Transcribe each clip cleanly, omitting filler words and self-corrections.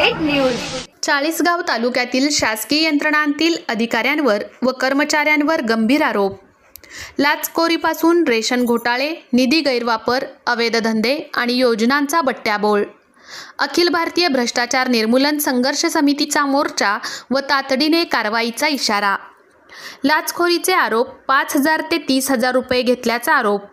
Update news. Chalisgaon तालुक्यातील शासकीय यंत्रणांतील अधिकाऱ्यांवर व कर्मचाऱ्यांवर गंभीर आरोप। लाचखोरीपासून रेशन घोटाळे, निधी गैरवापर, अवैध धंदे आणि योजनांचा बट्ट्याबोळ। अखिल भारतीय भ्रष्टाचार निर्मूलन संघर्ष समितीचा मोर्चा व तातडीने कारवाईचा इशारा। लाचखोरीचे आरोप, 5,000 ते 30,000 रुपये घेतल्याचा आरोप।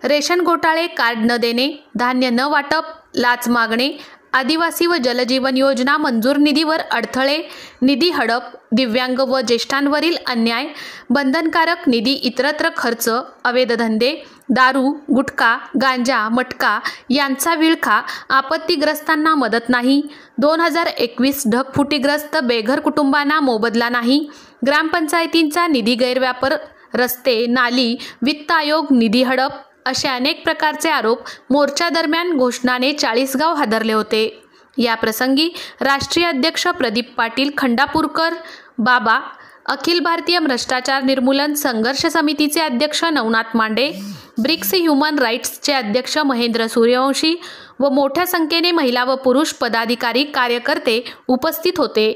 रेशन घोटाळे, कार्ड न देणे, धान्य न वाटप, लाच मागणे, आदिवासी व जलजीवन योजना मंजूर निधीवर अडथळे, निधी हडप, दिव्यांग व ज्येष्ठांवरील अन्याय, बंधनकारक निधी इतरत्र खर्च, अवैध धंदे, दारू, गुटखा, गांजा, मटका यांचा विळखा, आपत्तीग्रस्तांना मदत नाही, 2021 ढगफुटीग्रस्त बेघर कुटुंबांना मोबदला नाही, ग्रामपंचायतींचा निधी गैरवापर, रस्ते, नाली, वित्त आयोग निधी हडप असे अनेक प्रकारचे आरोप मोर्चा दरम्यान घोषणाने चाळीसगाव हादरले होते। या प्रसंगी राष्ट्रीय अध्यक्ष प्रदीप पाटील खंडापूरकर, बाबा, अखिल भारतीय भ्रष्टाचार निर्मूलन संघर्ष समितीचे अध्यक्ष नवनाथ मांडे, ब्रिक्स ह्युमन राईट्सचे अध्यक्ष महेंद्र सूर्यवंशी व मोठ्या संख्येने महिला व पुरुष पदाधिकारी कार्यकर्ते उपस्थित होते।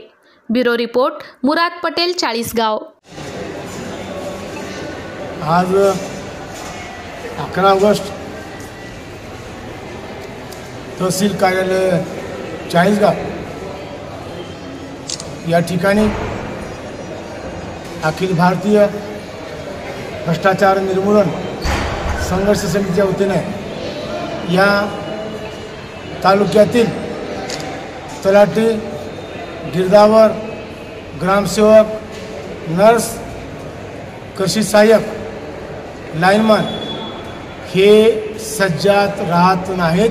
ब्युरो रिपोर्ट, मुराद पटेल, चाळीसगाव। आज 11 ऑगस्ट तहसील कार्यालय चाळीसगाव या ठिकाणी अखिल भारतीय भ्रष्टाचार निर्मूलन संघर्ष समितीच्या वतीने या तालुक्यातील तलाठी, गिरदावर, ग्रामसेवक, नर्स, कृषी सहाय्यक, लाईनमन हे सज्जात राहत नाहीत।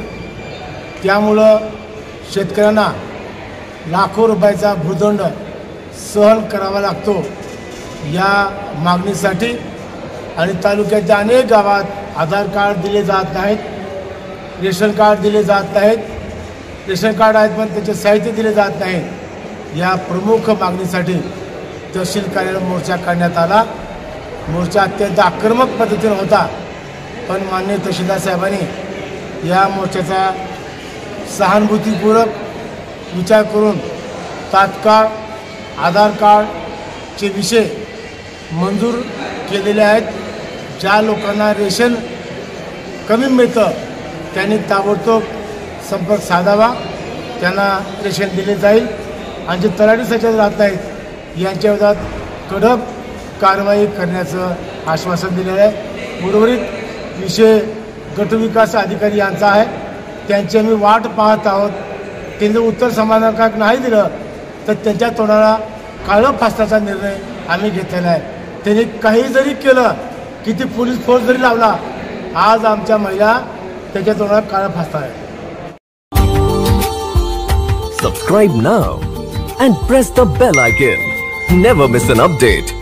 त्यामुळं शेतकऱ्यांना लाखो रुपयाचा भूदंड सहन करावा लागतो। या मागणीसाठी आणि तालुक्याच्या अनेक गावात आधार कार्ड दिले जात नाहीत, रेशन कार्ड दिले जात नाहीत, रेशन कार्ड आहेत पण त्याचे साहित्य दिले जात नाहीत। या प्रमुख मागणीसाठी तहसील कार्यालय मोर्चा काढण्यात आला। मोर्चा अत्यंत आक्रमक पद्धतीने होता, पण माननीय तहसीलदार साहेबांनी या मोर्चाचा सहानुभूतीपूर्वक विचार करून तात्काळ आधार कार्डचे विषय मंजूर केलेले आहेत। ज्या लोकांना रेशन कमी मिळतं त्यांनी ताबडतोब संपर्क साधावा, त्यांना रेशन दिले जाईल। आणि जे तलाठी सज्जत राहत नाहीत यांच्या विरोधात कडक कारवाई करण्याचं आश्वासन दिलेलं आहे। उर्वरित विषय गटविकास अधिकारी यांचा आहे, त्यांची आम्ही वाट पाहत आहोत। त्यांचं उत्तर समाधानकारक नाही दिलं तर त्यांच्या तोंडाला काळं फासण्याचा निर्णय आम्ही घेतलेला आहे। त्यांनी काही जरी केलं, किती पोलीस फोर्स जरी लावला, आज आमच्या महिला त्याच्या तोंडाला काळं फासतात आहेत। Subscribe now and press the bell icon. Never miss an update.